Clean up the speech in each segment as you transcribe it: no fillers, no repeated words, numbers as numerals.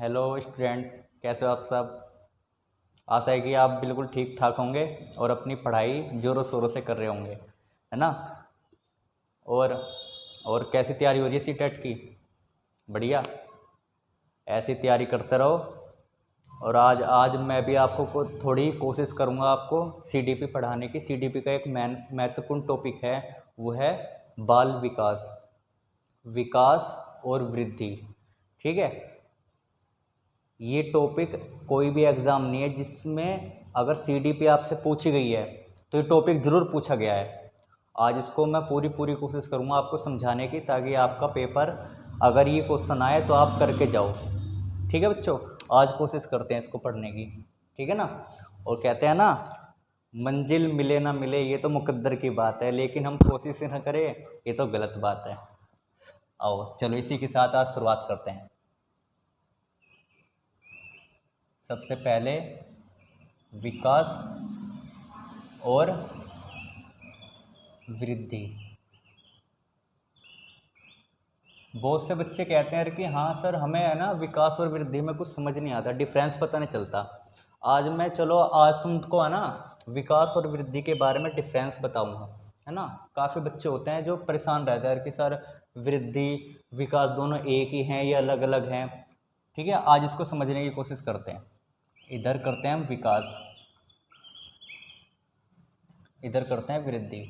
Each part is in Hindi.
हेलो स्टूडेंट्स, कैसे हो आप सब। आशा है कि आप बिल्कुल ठीक ठाक होंगे और अपनी पढ़ाई ज़ोरों शोरों से कर रहे होंगे, है ना। और और कैसी तैयारी हो रही है सी टेट की। बढ़िया, ऐसी तैयारी करते रहो। और आज आज मैं भी आपको थोड़ी कोशिश करूँगा आपको सीडीपी पढ़ाने की। सीडीपी का एक महत्वपूर्ण टॉपिक है, वो है बाल विकास, विकास और वृद्धि। ठीक है, ये टॉपिक कोई भी एग्ज़ाम नहीं है जिसमें अगर सीडीपी आपसे पूछी गई है तो ये टॉपिक ज़रूर पूछा गया है। आज इसको मैं पूरी कोशिश करूँगा आपको समझाने की, ताकि आपका पेपर अगर ये क्वेश्चन आए तो आप करके जाओ। ठीक है बच्चों, आज कोशिश करते हैं इसको पढ़ने की, ठीक है ना। और कहते हैं ना, मंजिल मिले ना मिले ये तो मुकद्दर की बात है, लेकिन हम कोशिश ना करें ये तो गलत बात है। आओ चलो इसी के साथ आज शुरुआत करते हैं। सबसे पहले विकास और वृद्धि। बहुत से बच्चे कहते हैं कि हाँ सर, हमें है ना विकास और वृद्धि में कुछ समझ नहीं आता, डिफरेंस पता नहीं चलता। आज तुमको है ना विकास और वृद्धि के बारे में डिफरेंस बताऊंगा, है ना। काफ़ी बच्चे होते हैं जो परेशान रहते हैं कि सर वृद्धि विकास दोनों एक ही हैं या अलग अलग हैं। ठीक है, आज इसको समझने की कोशिश करते हैं। इधर करते हैं हम विकास, इधर करते हैं वृद्धि।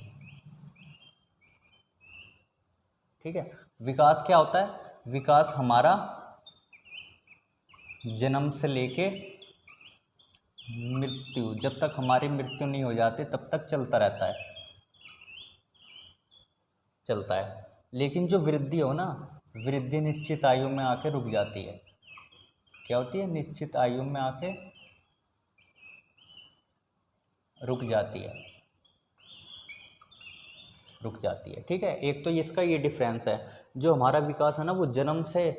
ठीक है, विकास क्या होता है। विकास हमारा जन्म से लेके मृत्यु, जब तक हमारी मृत्यु नहीं हो जाती तब तक चलता रहता है, चलता है। लेकिन जो वृद्धि हो ना, वृद्धि निश्चित आयु में आके रुक जाती है। क्या होती है, निश्चित आयु में आके रुक जाती है, रुक जाती है। ठीक है, एक तो इसका ये डिफरेंस है। जो हमारा विकास है ना, वो जन्म से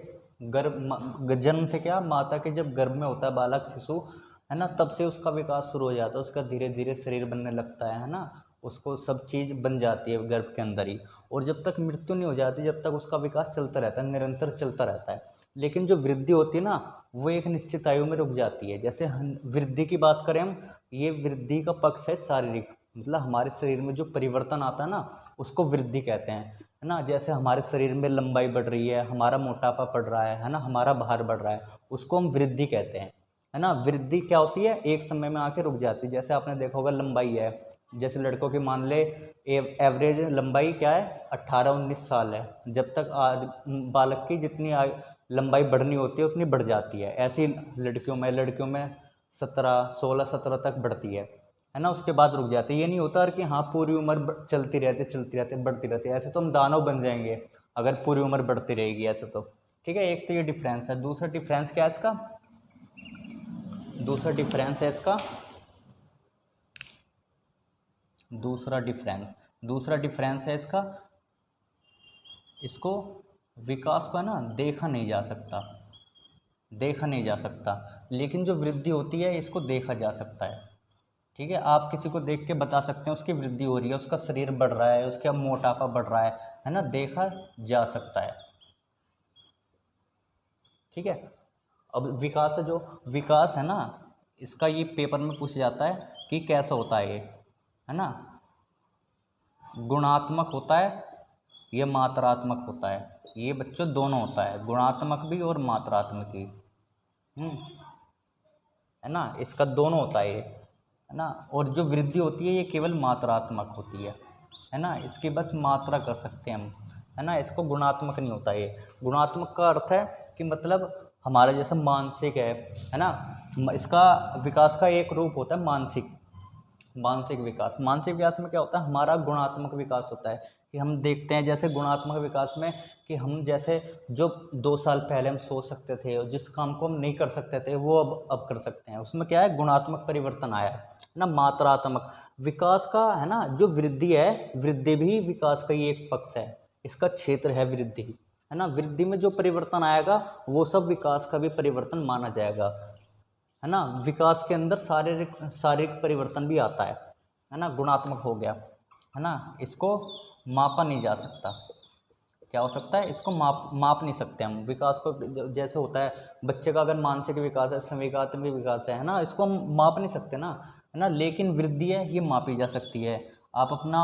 क्या, माता के जब गर्भ में होता है बालक शिशु, है ना, तब से उसका विकास शुरू हो जाता है। उसका धीरे धीरे शरीर बनने लगता है ना, उसको सब चीज़ बन जाती है गर्भ के अंदर ही। और जब तक मृत्यु नहीं हो जाती, जब तक उसका विकास चलता रहता है, निरंतर चलता रहता है। लेकिन जो वृद्धि होती है ना, वो एक निश्चित आयु में रुक जाती है। जैसे वृद्धि की बात करें हम, ये वृद्धि का पक्ष है शारीरिक, मतलब हमारे शरीर में जो परिवर्तन आता है ना, उसको वृद्धि कहते हैं, है ना। जैसे हमारे शरीर में लंबाई बढ़ रही है, हमारा मोटापा बढ़ रहा है ना, हमारा भार बढ़ रहा है, उसको हम वृद्धि कहते हैं, है ना। वृद्धि क्या होती है, एक समय में आके रुक जाती है। जैसे आपने देखा होगा लंबाई है, जैसे लड़कों की मान ले एवरेज लंबाई क्या है, 18-19 साल है। जब तक बालक की जितनी लंबाई बढ़नी होती है उतनी बढ़ जाती है। ऐसी लड़कियों में 16-17 तक बढ़ती है ना। उसके बाद रुक जाती है। ये नहीं होता कि हाँ पूरी उम्र चलती रहती बढ़ती रहती है। ऐसे तो हम दानव बन जाएंगे अगर पूरी उम्र बढ़ती रहेगी ऐसे तो। ठीक है, एक तो ये डिफरेंस है। दूसरा डिफरेंस क्या है इसका, दूसरा डिफरेंस है इसका, दूसरा डिफरेंस है इसका, इसको विकास को ना देखा नहीं जा सकता, देखा नहीं जा सकता। लेकिन जो वृद्धि होती है इसको देखा जा सकता है। ठीक है, आप किसी को देख के बता सकते हैं उसकी वृद्धि हो रही है, उसका शरीर बढ़ रहा है, उसका मोटापा बढ़ रहा है ना, देखा जा सकता है। ठीक है, अब विकास है, जो विकास है ना, इसका ये पेपर में पूछा जाता है कि कैसा होता है ये, है ना। गुणात्मक होता है या मात्रात्मक होता है, ये बच्चों दोनों होता है, गुणात्मक भी और मात्रात्मक भी। है ना, इसका दोनों होता है ये, है ना। और जो वृद्धि होती है ये केवल मात्रात्मक होती है ना, इसकी बस मात्रा कर सकते हैं हम, है ना। इसको गुणात्मक नहीं होता ये। गुणात्मक का अर्थ है कि मतलब हमारा जैसा मानसिक है ना, इसका विकास का एक रूप होता है मानसिक विकास। मानसिक विकास में क्या होता है, हमारा गुणात्मक विकास होता है कि हम देखते हैं जैसे गुणात्मक विकास में कि हम जैसे जो 2 साल पहले हम सोच सकते थे और जिस काम को हम नहीं कर सकते थे वो अब कर सकते हैं, उसमें क्या है, गुणात्मक परिवर्तन आया है ना। मात्रात्मक विकास का है ना, जो वृद्धि है, वृद्धि भी विकास का ही एक पक्ष है, इसका क्षेत्र है वृद्धि, है ना। वृद्धि में जो परिवर्तन आएगा वो सब विकास का भी परिवर्तन माना जाएगा, है ना। विकास के अंदर शारीरिक परिवर्तन भी आता है ना। गुणात्मक हो गया, है ना, इसको मापा नहीं जा सकता। क्या हो सकता है, इसको माप नहीं सकते हम विकास को। जैसे होता है बच्चे का अगर मानसिक विकास है, संवेगात्मक विकास है ना, इसको हम माप नहीं सकते ना, है ना। लेकिन वृद्धि है ये मापी जा सकती है। आप अपना,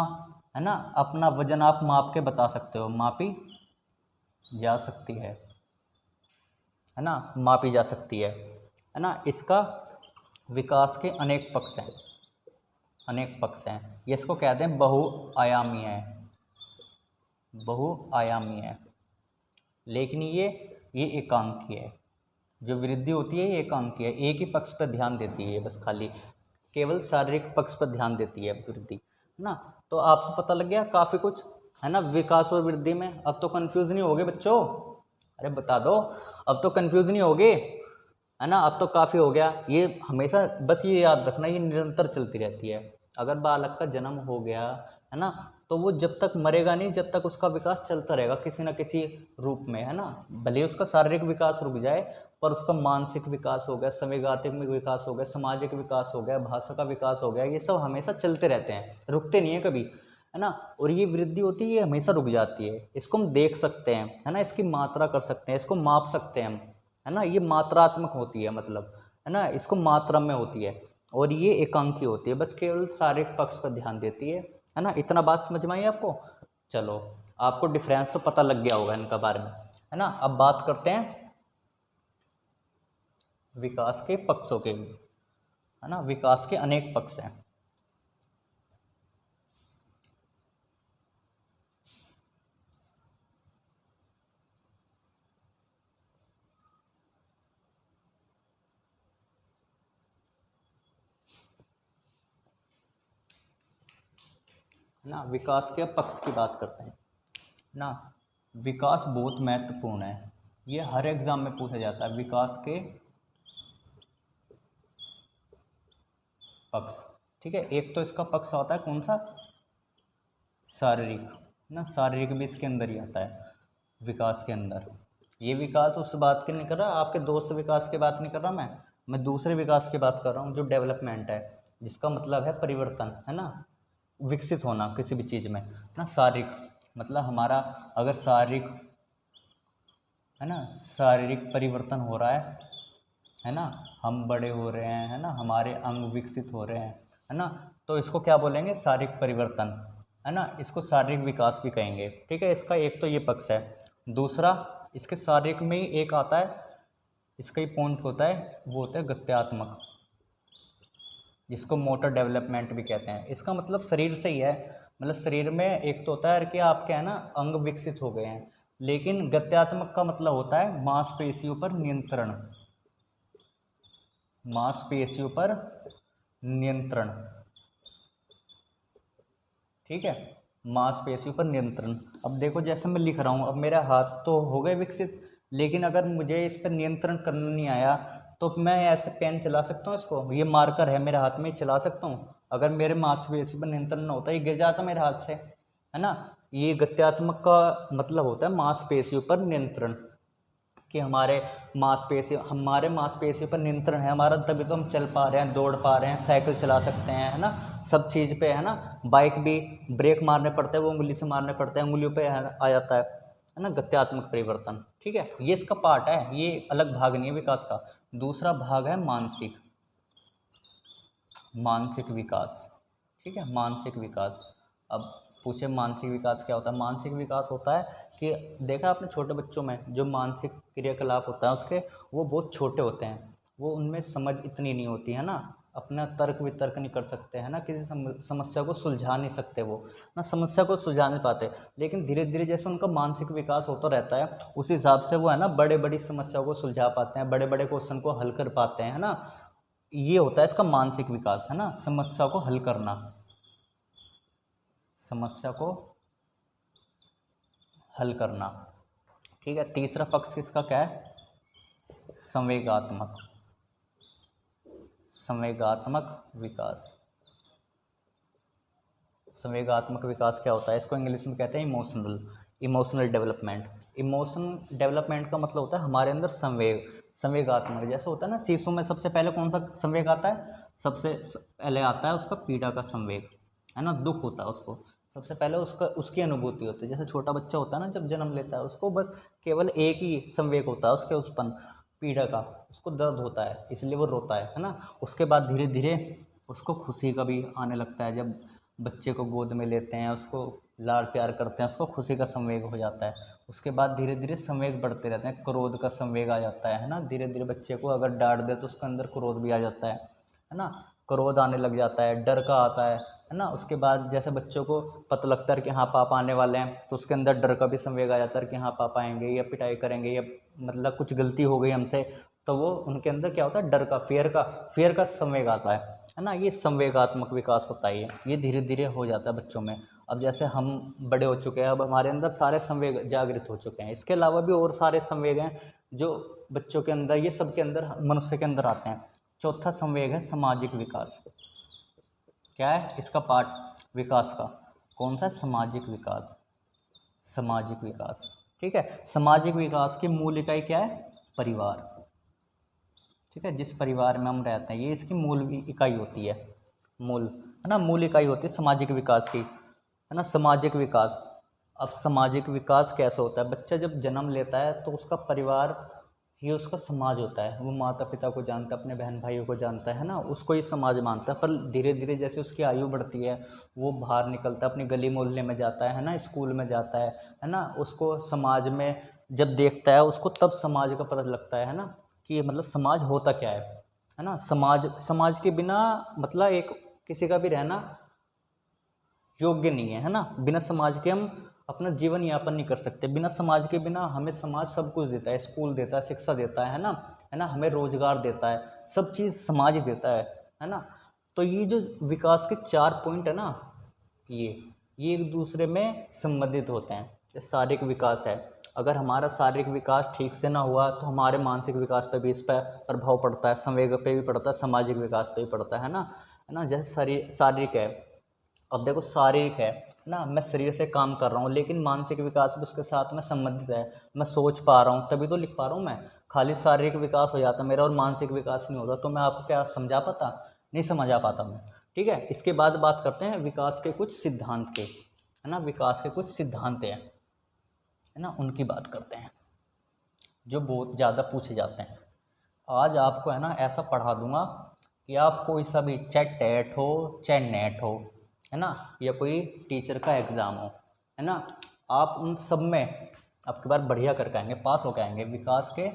है ना, अपना वजन आप माप के बता सकते हो, मापी जा सकती है ना, मापी जा सकती है ना। इसका विकास के अनेक पक्ष हैं, अनेक पक्ष हैं। ये इसको कहते हैं बहुआयामी है, बहुआयामी है। लेकिन ये एकांकी है। जो वृद्धि होती है ये एकांकी है, एक ही पक्ष पर ध्यान देती है, बस खाली केवल शारीरिक पक्ष पर ध्यान देती है वृद्धि, है ना। तो आपको पता लग गया काफ़ी कुछ, है ना, विकास और वृद्धि में। अब तो कंफ्यूज नहीं होगे बच्चों, अरे बता दो, अब तो कंफ्यूज नहीं होगे, है ना। अब तो काफ़ी हो गया। ये हमेशा बस ये याद रखना, ये निरंतर चलती रहती है। अगर बालक का जन्म हो गया, है ना, तो वो जब तक मरेगा नहीं, जब तक उसका विकास चलता रहेगा किसी न किसी रूप में, है ना। भले उसका शारीरिक विकास रुक जाए, पर उसका मानसिक विकास हो गया, संवेगात्मक विकास हो गया, सामाजिक विकास हो गया, भाषा का विकास हो गया, ये सब हमेशा चलते रहते हैं, रुकते नहीं है कभी, है ना। और ये वृद्धि होती है ये हमेशा रुक जाती है। इसको हम देख सकते हैं, है ना, इसकी मात्रा कर सकते हैं, इसको माप सकते हैं हम, है ना। ये मात्रात्मक होती है, मतलब, है ना, इसको मात्रा में होती है। और ये एकांकी होती है, बस केवल शारीरिक पक्ष पर ध्यान देती है ना। इतना बात समझ में आई आपको? चलो, आपको डिफरेंस तो पता लग गया होगा इनका बारे में, है ना। अब बात करते हैं विकास के पक्षों के, है ना। विकास के अनेक पक्ष हैं। ना विकास के पक्ष की बात करते हैं ना। विकास बहुत महत्वपूर्ण है, ये हर एग्जाम में पूछा जाता है, विकास के पक्ष। ठीक है, एक तो इसका पक्ष होता है कौन सा, शारीरिक ना, शारीरिक भी इसके अंदर ही आता है विकास के अंदर। ये विकास उस बात की नहीं कर रहा, आपके दोस्त विकास की बात नहीं कर रहा मैं दूसरे विकास की बात कर रहा हूँ, जो डेवलपमेंट है, जिसका मतलब है परिवर्तन, है ना, विकसित होना किसी भी चीज़ में ना। शारीरिक मतलब हमारा अगर शारीरिक, है ना, शारीरिक परिवर्तन हो रहा है ना, हम बड़े हो रहे हैं, है ना, हमारे अंग विकसित हो रहे हैं, है ना, तो इसको क्या बोलेंगे, शारीरिक परिवर्तन, है ना। इसको शारीरिक विकास भी कहेंगे। ठीक है, इसका एक तो ये पक्ष है। दूसरा, इसके शारीरिक में ही एक आता है, इसका ही पॉइंट होता है, वो होता है गत्यात्मक, जिसको मोटर डेवलपमेंट भी कहते हैं। इसका मतलब शरीर से ही है, मतलब शरीर में एक तो होता है कि आपके, है ना, अंग विकसित हो गए हैं। लेकिन गत्यात्मक का मतलब होता है मांसपेशियों पर नियंत्रण, मांसपेशियों पर नियंत्रण। ठीक है, मांसपेशियों पर नियंत्रण। अब देखो जैसे मैं लिख रहा हूँ, अब मेरा हाथ तो हो गए विकसित, लेकिन अगर मुझे इस पर नियंत्रण करना नहीं आया, तो मैं ऐसे पेन चला सकता हूँ, इसको, ये मार्कर है मेरे हाथ में, चला सकता हूँ। अगर मेरे मांसपेशी पर नियंत्रण न होता, ये गिर जाता मेरे हाथ से, है ना। ये गत्यात्मक का मतलब होता है मांसपेशियों पर नियंत्रण, कि हमारे मांसपेशियों पर नियंत्रण है हमारा, तभी तो हम चल पा रहे हैं, दौड़ पा रहे हैं, साइकिल चला सकते हैं, है ना, सब चीज़ पे, है ना। बाइक भी ब्रेक मारने पड़ते हैं, वो उंगली से मारने पड़ते हैं, उंगलियों पे आ जाता है ना, गत्यात्मक परिवर्तन। ठीक है, ये इसका पार्ट है, ये अलग भाग नहीं है विकास का। दूसरा भाग है मानसिक, मानसिक विकास। ठीक है, मानसिक विकास। अब पूछे मानसिक विकास क्या होता है। मानसिक विकास होता है कि देखा आपने छोटे बच्चों में जो मानसिक क्रियाकलाप होता है उसके, वो बहुत छोटे होते हैं, वो उनमें समझ इतनी नहीं होती है ना, अपना तर्क वितर्क नहीं कर सकते, है ना, किसी समस्या को सुलझा नहीं सकते, वो ना समस्या को सुलझा नहीं पाते। लेकिन धीरे धीरे जैसे उनका मानसिक विकास होता रहता है, उस हिसाब से वो, है ना, बड़े बड़ी समस्याओं को सुलझा पाते हैं, बड़े बड़े क्वेश्चन को हल कर पाते हैं, है ना। ये होता है इसका मानसिक विकास, है ना, समस्या को हल करना, समस्या को हल करना। ठीक है, तीसरा पक्ष किसका क्या है, संवेगात्मक, संवेगात्मक विकास। संवेगात्मक विकास क्या होता है, इसको इंग्लिश में कहते हैं emotional, emotional development. Emotion development का मतलब होता है हमारे अंदर संवेग, संवेगात्मक। जैसे होता है ना, शिशु में सबसे पहले कौन सा संवेग आता है, सबसे पहले आता है उसका पीड़ा का संवेग, है ना, दुख होता है उसको, सबसे पहले उसका उसकी अनुभूति होती है। जैसे छोटा बच्चा होता है ना, जब जन्म लेता है उसको बस केवल एक ही संवेग होता है उसके उत्पन्न पीड़ा का, उसको दर्द होता है इसलिए वो रोता है ना। उसके बाद धीरे धीरे उसको खुशी का भी आने लगता है, जब बच्चे को गोद में लेते हैं, उसको लाड़ प्यार करते हैं, उसको खुशी का संवेग हो जाता है। उसके बाद धीरे धीरे संवेग बढ़ते रहते हैं, क्रोध का संवेग आ जाता है ना। धीरे धीरे बच्चे को अगर डांट दे तो उसके अंदर क्रोध भी आ जाता है ना। क्रोध आने लग जाता है, डर का आता है ना। उसके बाद जैसे बच्चों को पता लगता है कि हाँ पापा आने वाले हैं, तो उसके अंदर डर का भी संवेग आ जाता है कि हाँ पापा आएंगे या पिटाई करेंगे या मतलब कुछ गलती हो गई हमसे, तो वो उनके अंदर क्या होता है, डर का, फियर का संवेग आता है ना। ये संवेगात्मक विकास होता है, ये धीरे धीरे हो जाता है बच्चों में। अब जैसे हम बड़े हो चुके हैं, अब हमारे अंदर सारे संवेग जागृत हो चुके हैं। इसके अलावा भी और सारे संवेग हैं जो बच्चों के अंदर, ये सबके अंदर, मनुष्य के अंदर आते हैं। चौथा संवेग है सामाजिक विकास। क्या है इसका पार्ट विकास का? कौन सा? सामाजिक विकास। सामाजिक विकास, ठीक है। सामाजिक विकास की मूल इकाई क्या है? परिवार, ठीक है। जिस परिवार में हम रहते हैं ये इसकी मूल इकाई होती है, मूल, है ना, मूल इकाई होती है सामाजिक विकास की, है ना। सामाजिक विकास, अब सामाजिक विकास कैसे होता है? बच्चा जब जन्म लेता है तो उसका परिवार ही उसका समाज होता है। वो माता पिता को जानता है, अपने बहन भाइयों को जानता है ना, उसको ही समाज मानता है। पर धीरे धीरे जैसे उसकी आयु बढ़ती है, वो बाहर निकलता है, अपनी गली मोहल्ले में जाता है ना, स्कूल में जाता है ना, उसको समाज में जब देखता है उसको तब समाज का पता लगता है ना, कि मतलब समाज होता क्या है ना। समाज के बिना मतलब एक किसी का भी रहना योग्य नहीं है ना। बिना समाज के हम अपना जीवन यापन नहीं कर सकते। बिना समाज के बिना हमें समाज सब कुछ देता है, स्कूल देता है, शिक्षा देता है ना, हमें रोजगार देता है, सब चीज़ समाज ही देता है ना। तो ये जो विकास के 4 पॉइंट है ना, ये एक दूसरे में संबंधित होते हैं। जैसे शारीरिक विकास है, अगर हमारा शारीरिक विकास ठीक से ना हुआ तो हमारे मानसिक विकास पर भी इस पर प्रभाव पड़ता है, संवेग पे भी पड़ता है, सामाजिक विकास पे भी पड़ता है ना। जैसे शारीरिक है, अब देखो शारीरिक है ना, मैं शरीर से काम कर रहा हूँ, लेकिन मानसिक विकास भी उसके साथ में संबंधित है। मैं सोच पा रहा हूँ तभी तो लिख पा रहा हूँ मैं। खाली शारीरिक विकास हो जाता मेरा और मानसिक विकास नहीं होता तो मैं आपको क्या समझा पाता? नहीं समझा पाता मैं, ठीक है। इसके बाद बात करते हैं विकास के कुछ सिद्धांत के, है ना। विकास के कुछ सिद्धांत हैं, है ना, उनकी बात करते हैं जो बहुत ज़्यादा पूछे जाते हैं। आज आपको है ना ऐसा पढ़ा दूंगा कि आप कोई सा भी, चाहे टेट हो चाहे नेट हो, है ना, या कोई टीचर का एग्ज़ाम हो, है ना, आप उन सब में आपके बार बढ़िया करके आएंगे, पास होकर आएंगे। विकास के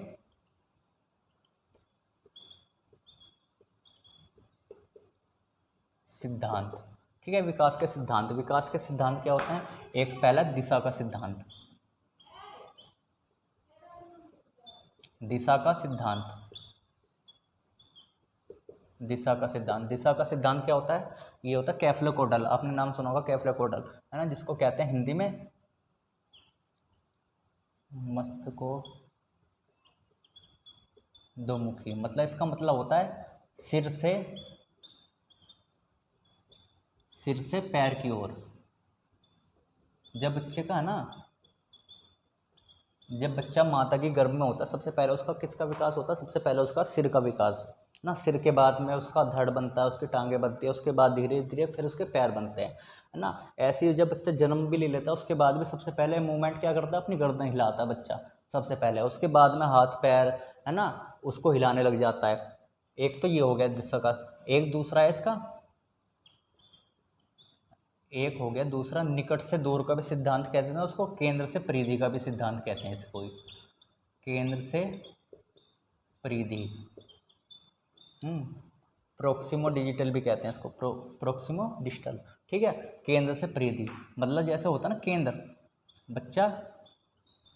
सिद्धांत, ठीक है। विकास के सिद्धांत क्या होते हैं? एक पहला दिशा का सिद्धांत, दिशा का सिद्धांत, दिशा का सिद्धांत क्या होता है? ये होता है कैफ्लेकोडल। आपने नाम सुना होगा कैफ्लेकोडल, है ना, जिसको कहते हैं हिंदी में मस्तिष्को दोमुखी। मतलब इसका मतलब होता है सिर से पैर की ओर। जब बच्चे का है ना, जब बच्चा माता के गर्भ में होता है सबसे पहले उसका किसका विकास होता है? सबसे पहले उसका सिर का विकास ना। सिर के बाद में उसका धड़ बनता है, उसकी टांगे बनती है, उसके बाद धीरे धीरे फिर उसके पैर बनते हैं, है ना। ऐसे ही जब बच्चा जन्म भी ले लेता है उसके बाद भी सबसे पहले मूवमेंट क्या करता है? अपनी गर्दन हिलाता है बच्चा सबसे पहले। उसके बाद में हाथ पैर, है ना, उसको हिलाने लग जाता है। एक तो ये हो गया दिशा का। एक दूसरा है इसका, एक हो गया दूसरा निकट से दूर का भी सिद्धांत कहते हैं उसको, केंद्र से परिधि का भी सिद्धांत कहते हैं इसको, केंद्र से परिधि, प्रोक्सिमो डिजिटल भी कहते हैं इसको, प्रोक्सिमो डिजिटल, ठीक है। केंद्र से परिधि मतलब जैसे होता है ना केंद्र, बच्चा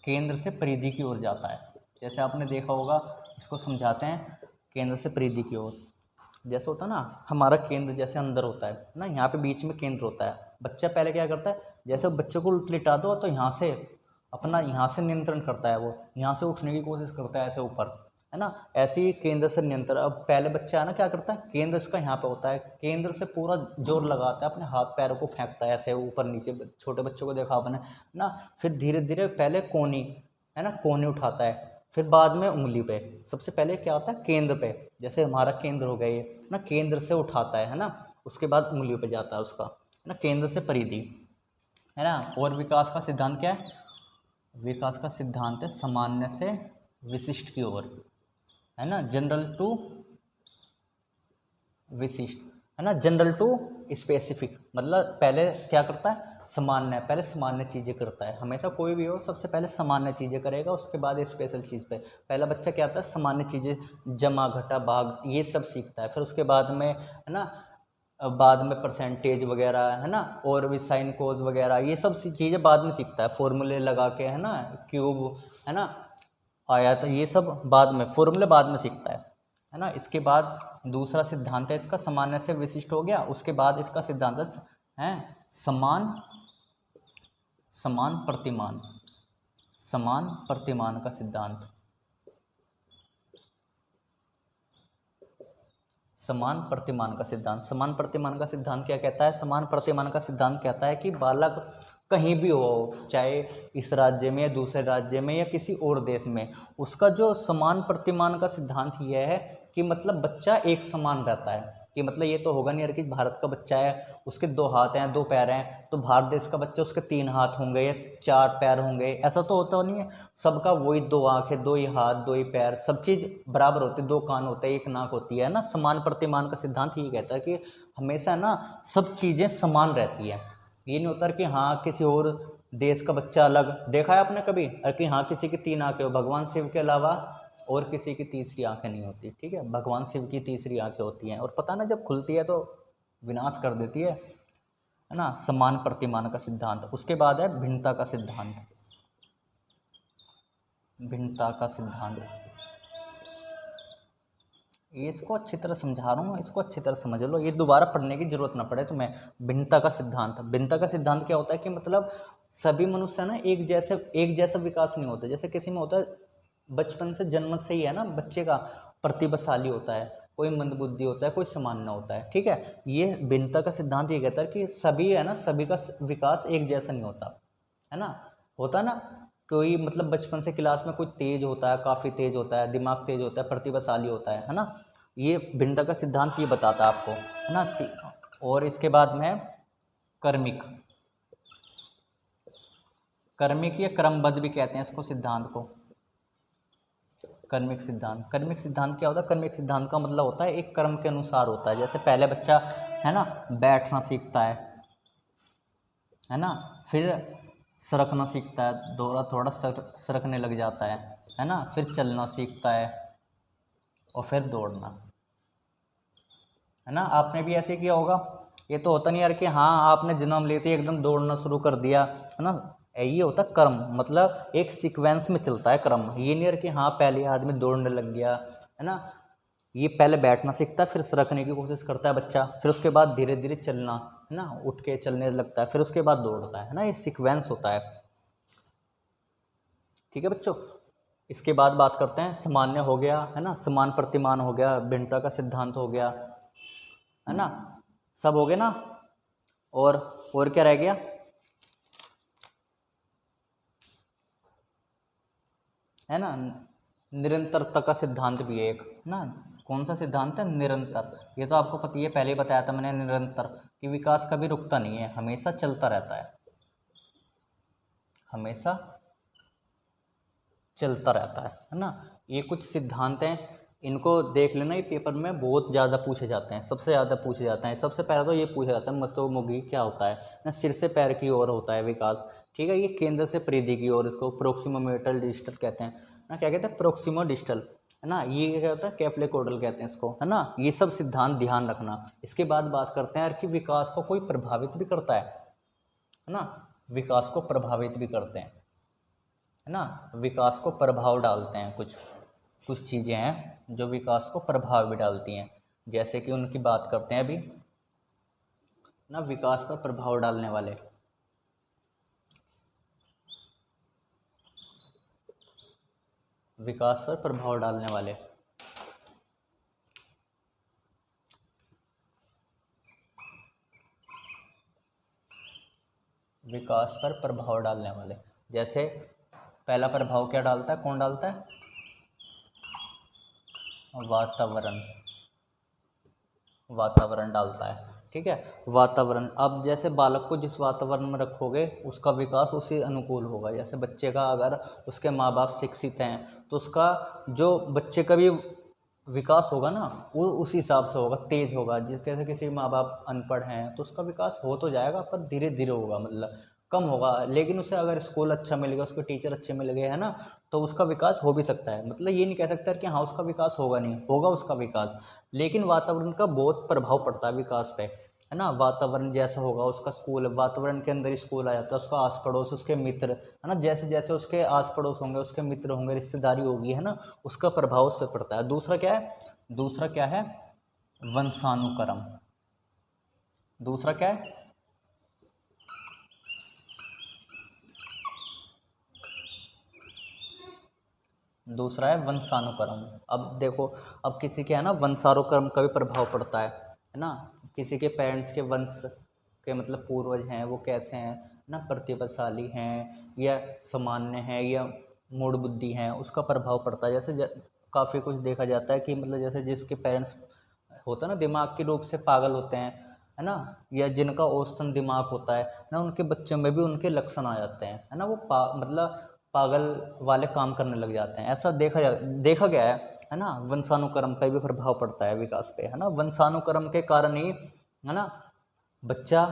केंद्र से परिधि की ओर जाता है। जैसे आपने देखा होगा, इसको समझाते हैं केंद्र से परिधि की ओर। जैसे होता है ना हमारा केंद्र जैसे अंदर होता है ना, यहाँ पे बीच में केंद्र होता है। बच्चा पहले क्या करता है, जैसे बच्चे को उल्ट लिटा दो तो यहाँ से अपना, यहाँ से नियंत्रण करता है, वो यहाँ से उठने की कोशिश करता है ऐसे ऊपर, है ना। ऐसे ही केंद्र से नियंत्रण। अब पहले बच्चा है ना क्या करता है, केंद्र इसका यहाँ पे होता है, केंद्र से पूरा जोर लगाता है, अपने हाथ पैरों को फेंकता है ऐसे ऊपर नीचे। छोटे बच्चों को देखा आपने ना। फिर धीरे धीरे पहले कोनी, है ना, कोनी उठाता है, फिर बाद में उंगली पे। सबसे पहले क्या होता है केंद्र पे, जैसे हमारा केंद्र हो गया ये ना, केंद्र से उठाता है ना, उसके बाद उंगलियों पे जाता है उसका, है ना, केंद्र से परिधि। है ना। और विकास का सिद्धांत क्या है? विकास का सिद्धांत है सामान्य से विशिष्ट की ओर, है ना, जनरल टू विशिष्ट, है ना, जनरल टू स्पेसिफिक। मतलब पहले क्या करता है? सामान्य, पहले सामान्य चीज़ें करता है। हमेशा कोई भी हो सबसे पहले सामान्य चीज़ें करेगा, उसके बाद स्पेशल चीज़ पे। पहला बच्चा क्या आता है? सामान्य चीज़ें, जमा घटा भाग ये सब सीखता है। फिर उसके बाद में, है ना, बाद में परसेंटेज वगैरह, है ना, और भी साइन कोड वगैरह ये सब चीज़ें बाद में सीखता है। फॉर्मूले लगा के, है ना, क्यूब, है ना, आया तो ये सब बाद में, फॉर्मूले बाद में सीखता है ना। इसके बाद दूसरा सिद्धांत है इसका सामान्य से विशिष्ट हो गया। उसके बाद इसका सिद्धांत है समान समान प्रतिमान, समान प्रतिमान का सिद्धांत। समान प्रतिमान का सिद्धांत, समान प्रतिमान का सिद्धांत क्या कहता है? समान प्रतिमान का सिद्धांत कहता है कि बालक कहीं भी हो, चाहे इस राज्य में या दूसरे राज्य में या किसी और देश में, उसका जो समान प्रतिमान का सिद्धांत यह है कि मतलब बच्चा एक समान रहता है। कि मतलब ये तो होगा नहीं यार कि भारत का बच्चा है उसके 2 हाथ हैं 2 पैर हैं, तो भारत देश का बच्चा उसके 3 हाथ होंगे या 4 पैर होंगे, ऐसा तो होता नहीं है। सबका वही 2 आंखें 2 ही हाथ 2 ही पैर, सब चीज़ बराबर होती है, 2 कान होते हैं 1 नाक होती है ना। समान प्रतिमान का सिद्धांत ये कहता है कि हमेशा ना सब चीज़ें समान रहती है। ये नहीं होता कि हाँ किसी और देश का बच्चा अलग, देखा है आपने कभी? अरे कि हाँ किसी की 3 आंखें हो, भगवान शिव के अलावा और किसी की तीसरी आंखें नहीं होती, ठीक है, भगवान शिव की तीसरी आंखें होती हैं, और पता ना जब खुलती है तो विनाश कर देती है ना। समान प्रतिमान का सिद्धांत। उसके बाद है भिन्नता का सिद्धांत, भिन्नता का सिद्धांत। ये इसको अच्छी तरह समझा रहा हूँ, इसको अच्छी तरह समझ लो, ये दोबारा पढ़ने की जरूरत ना पड़े तुम्हें। भिन्नता का सिद्धांत, भिन्नता का सिद्धांत क्या होता है कि मतलब सभी मनुष्य ना एक जैसा विकास नहीं होता। जैसे किसी में होता है बचपन से, जन्म से ही, है ना, बच्चे का प्रतिभाशाली होता है, कोई मंदबुद्धि होता है, कोई सामान्य होता है, ठीक है। ये भिन्नता का सिद्धांत ये कहता है कि सभी, है ना, सभी का विकास एक जैसा नहीं होता, है ना। होता ना, कोई मतलब बचपन से क्लास में कोई तेज होता है, काफ़ी तेज होता है, दिमाग तेज होता है, प्रतिभाशाली होता है ना। ये भिन्नता का सिद्धांत ये बताता है आपको, है ना। और इसके बाद में कर्मिक, कर्मिक या क्रमबद्ध भी कहते हैं इसको, सिद्धांत को। कर्मिक सिद्धांत, कर्मिक सिद्धांत क्या होता है? कर्मिक सिद्धांत का मतलब होता है एक क्रम के अनुसार होता है। जैसे पहले बच्चा, है ना, बैठना सीखता है ना, फिर सरकना सीखता है, थोड़ा सरकने लग जाता है ना, फिर चलना सीखता है और फिर दौड़ना, है ना। आपने भी ऐसे किया होगा। ये तो होता नहीं यार कि हाँ आपने जन्म लेते एकदम दौड़ना शुरू कर दिया, है ना। ये होता क्रम, मतलब एक सीक्वेंस में चलता है क्रम। ये नहीं यार कि हाँ पहले आदमी दौड़ने लग गया, है ना। ये पहले बैठना सीखता है, फिर सरकने की कोशिश करता है बच्चा, फिर उसके बाद धीरे धीरे चलना, है ना, उठ के चलने लगता है, फिर उसके बाद दौड़ता है ना। ये सीक्वेंस होता है, ठीक है बच्चों। इसके बाद बात करते हैं सामान्य हो गया, है ना, समान प्रतिमान हो गया, भिन्नता का सिद्धांत हो गया, है ना, सब हो गए ना। और क्या रह गया? है ना, निरंतरता का सिद्धांत भी है एक ना। कौन सा सिद्धांत है? निरंतर। ये तो आपको पता ही है, पहले ही बताया था मैंने, निरंतर कि विकास कभी रुकता नहीं है, हमेशा चलता रहता है, हमेशा चलता रहता है ना। ये कुछ सिद्धांत हैं, इनको देख लेना, ये पेपर में बहुत ज़्यादा पूछे जाते हैं, सबसे ज़्यादा पूछे जाते हैं। सबसे पहले तो ये पूछा जाता है मस्तकोन्मुखी क्या होता है ना, सिर से पैर की ओर होता है विकास, ठीक है। ये केंद्र से परिधि की ओर, इसको प्रोक्सिमोमेटल डिस्टल कहते हैं ना। क्या कहते हैं? प्रोक्सिमो डिस्टल, है ना। ये क्या होता है? कैफ्लेकोडल कहते हैं इसको, है ना। ये सब सिद्धांत ध्यान रखना। इसके बाद बात करते हैं कि विकास को कोई प्रभावित भी करता है ना, विकास को प्रभावित भी करते हैं, है ना, विकास को प्रभाव डालते हैं। कुछ चीज़ें हैं जो विकास को प्रभाव भी डालती हैं, जैसे कि उनकी बात करते हैं अभी ना। विकास पर प्रभाव डालने वाले, विकास पर प्रभाव डालने वाले, विकास पर प्रभाव डालने वाले, जैसे पहला प्रभाव क्या डालता है? कौन डालता है? वातावरण, वातावरण डालता है, ठीक ठीक है। वातावरण, अब जैसे बालक को जिस वातावरण में रखोगे उसका विकास उसी अनुकूल होगा। जैसे बच्चे का अगर उसके माँ बाप शिक्षित हैं तो उसका जो बच्चे का भी विकास होगा ना वो उसी हिसाब से होगा, तेज होगा। जिस कैसे किसी माँ बाप अनपढ़ हैं तो उसका विकास हो तो जाएगा पर धीरे धीरे होगा, मतलब कम होगा। लेकिन उसे अगर स्कूल अच्छा मिल गया, उसके टीचर अच्छे मिल गए है ना, तो उसका विकास हो भी सकता है। मतलब ये नहीं कह सकता कि हाँ उसका विकास होगा नहीं, होगा उसका विकास। लेकिन वातावरण का बहुत प्रभाव पड़ता है विकास पे, है ना। वातावरण जैसा होगा उसका स्कूल, वातावरण के अंदर ही स्कूल आ जाता है, उसका आस पड़ोस, उसके मित्र, है ना। जैसे जैसे उसके आस पड़ोस होंगे, उसके मित्र होंगे, रिश्तेदारी होगी, है ना, उसका प्रभाव उस पर पड़ता है। दूसरा क्या है, दूसरा क्या है, वंशानुक्रम। दूसरा क्या है, दूसरा है वंशानुक्रम। अब देखो, अब किसी के है ना वंशानुक्रम का भी प्रभाव पड़ता है ना। किसी के पेरेंट्स के वंश के मतलब पूर्वज हैं वो कैसे हैं ना, प्रतिभाशाली हैं या सामान्य हैं या मूढ़ बुद्धि हैं, उसका प्रभाव पड़ता है। जैसे काफ़ी कुछ देखा जाता है कि मतलब जैसे जिसके पेरेंट्स होता है ना दिमाग के रूप से पागल होते हैं, है ना, या जिनका औसतन दिमाग होता है ना, उनके बच्चों में भी उनके लक्षण आ जाते हैं, है ना। वो मतलब पागल वाले काम करने लग जाते हैं। ऐसा देखा गया है ना। वंशानुक्रम का भी प्रभाव पड़ता है विकास पे, है ना। वंशानुक्रम के कारण ही, है ना, बच्चा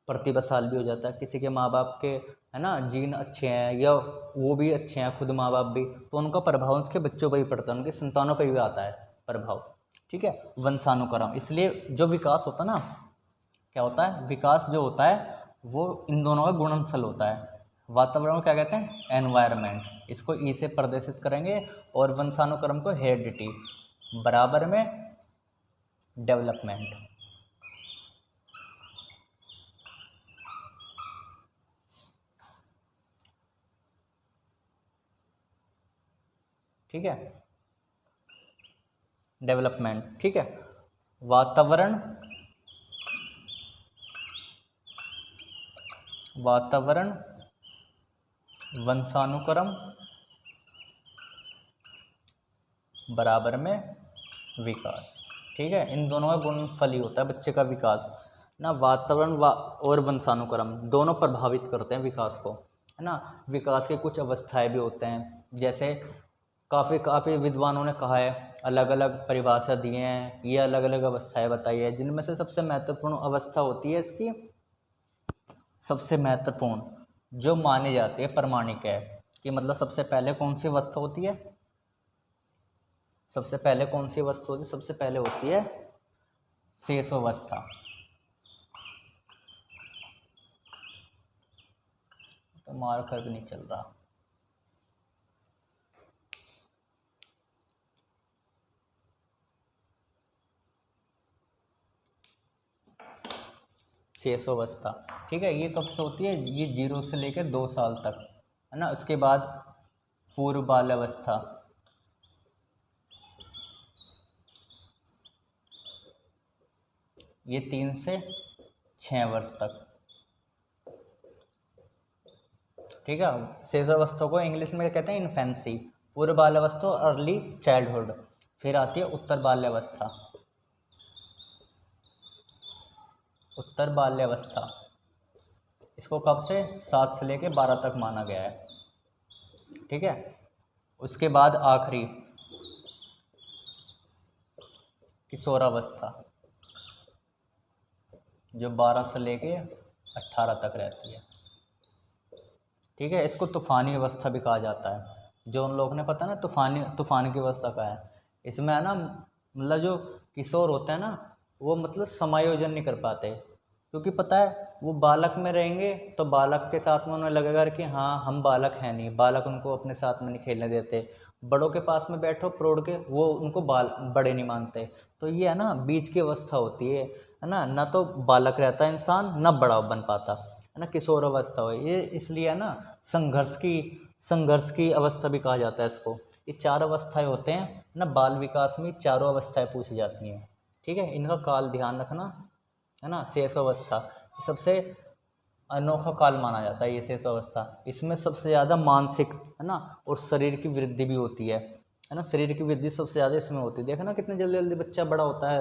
प्रतिभाशाली भी हो जाता है। किसी के माँ बाप के, है ना, जीन अच्छे हैं या वो भी अच्छे हैं खुद माँ बाप भी, तो उनका प्रभाव उसके बच्चों पर ही पड़ता है, उनकी संतानों पर भी आता है प्रभाव। ठीक है, वंशानुक्रम। इसलिए जो विकास होता है ना, क्या होता है, विकास जो होता है वो इन दोनों का गुणनफल होता है। वातावरण को क्या कहते हैं, एनवायरनमेंट, इसको ई से प्रदर्शित करेंगे, और वंशानुक्रम को हेरिडिटी, बराबर में डेवलपमेंट। ठीक है, डेवलपमेंट। ठीक है, वातावरण, वातावरण, वंशानुक्रम बराबर में विकास। ठीक है, इन दोनों का गुणनफल ही होता है बच्चे का विकास ना। वातावरण और वंशानुक्रम दोनों प्रभावित करते हैं विकास को, है ना। विकास के कुछ अवस्थाएं भी होते हैं, जैसे काफ़ी विद्वानों ने कहा है, अलग अलग परिभाषा दिए हैं, ये अलग अलग अवस्थाएं बताई है, जिनमें से सबसे महत्वपूर्ण अवस्था होती है इसकी, सबसे महत्वपूर्ण जो मानी जाती है, प्रमाणिक है कि मतलब सबसे पहले कौन सी अवस्था होती है, सबसे पहले कौन सी अवस्था होती है, सबसे पहले होती है शेषावस्था। तो मार्कर भी नहीं चल रहा। शेषावस्था, ठीक है, ये कब से होती है, ये 0 से लेकर 2 साल तक, है ना। उसके बाद पूर्व बाल्यावस्था, ये 3 से 6 वर्ष तक। ठीक है, शेषावस्था को इंग्लिश में कहते हैं इन्फेंसी, पूर्व बाल्यावस्था अर्ली चाइल्डहुड। फिर आती है उत्तर बाल्यावस्था, उत्तर बाल्यावस्था, इसको कब से 7 से लेकर 12 तक माना गया है। ठीक है, उसके बाद आखिरी किशोरावस्था, जो 12 से लेके 18 तक रहती है। ठीक है, इसको तूफानी अवस्था भी कहा जाता है। जो उन लोगों ने पता ना तूफान की अवस्था का है, इसमें है ना मतलब जो किशोर होते हैं ना वो मतलब समायोजन नहीं कर पाते, क्योंकि पता है वो बालक में रहेंगे तो बालक के साथ में उन्हें लगेगा कि हाँ हम बालक हैं नहीं, बालक उनको अपने साथ में नहीं खेलने देते। बड़ों के पास में बैठो प्रौढ़ के, वो उनको बड़े नहीं मानते। तो ये है ना बीच की अवस्था होती है ना तो बालक रहता है इंसान, ना बड़ा बन पाता, है ना, किशोर अवस्था हो ये। इसलिए है ना संघर्ष की अवस्था भी कहा जाता है इसको। ये 4 अवस्थाएं होते हैं ना, बाल विकास में चारों अवस्थाएं पूछी जाती हैं। ठीक है, इनका काल ध्यान रखना, है ना। शेष अवस्था सबसे अनोखा काल माना जाता है, ये शेष अवस्था। इसमें सबसे ज़्यादा मानसिक, है ना, और शरीर की वृद्धि भी होती है ना। शरीर की वृद्धि सबसे ज़्यादा इसमें होती है। देखो ना कितने जल्दी जल्दी बच्चा बड़ा होता है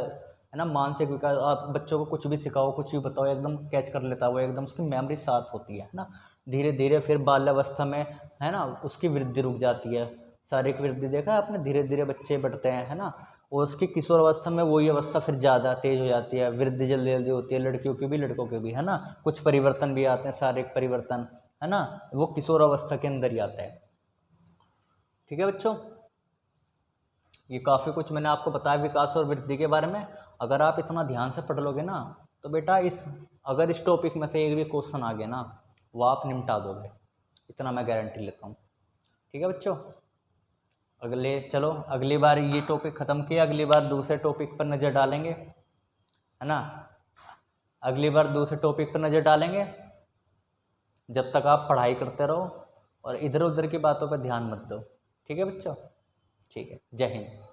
है ना। मानसिक विकास, आप बच्चों को कुछ भी सिखाओ, कुछ भी बताओ, एकदम कैच कर लेता है वो, एकदम उसकी मेमोरी शार्प होती है ना। धीरे धीरे फिर बाल्यावस्था में, है ना, उसकी वृद्धि रुक जाती है। शारीरिक वृद्धि देखा है आपने, धीरे धीरे बच्चे बढ़ते हैं, है ना। और उसकी किशोर अवस्था में वही अवस्था फिर ज़्यादा तेज हो जाती है, वृद्धि जल्दी जल्दी होती है, लड़कियों की भी लड़कों के भी, है ना। कुछ परिवर्तन भी आते हैं, शारीरिक परिवर्तन, है ना, वो किशोर अवस्था के अंदर ही आता है। ठीक है बच्चों, ये काफ़ी कुछ मैंने आपको बताया विकास और वृद्धि के बारे में। अगर आप इतना ध्यान से पढ़ लोगे ना, तो बेटा अगर इस टॉपिक में से एक भी क्वेश्चन आ गया ना, वो आप निपटा दोगे, इतना मैं गारंटी लेता हूँ। ठीक है बच्चों, चलो अगली बार ये टॉपिक ख़त्म किया, अगली बार दूसरे टॉपिक पर नज़र डालेंगे, है ना। अगली बार दूसरे टॉपिक पर नज़र डालेंगे। जब तक आप पढ़ाई करते रहो और इधर उधर की बातों पर ध्यान मत दो। ठीक है बच्चों, ठीक है, जय हिंद।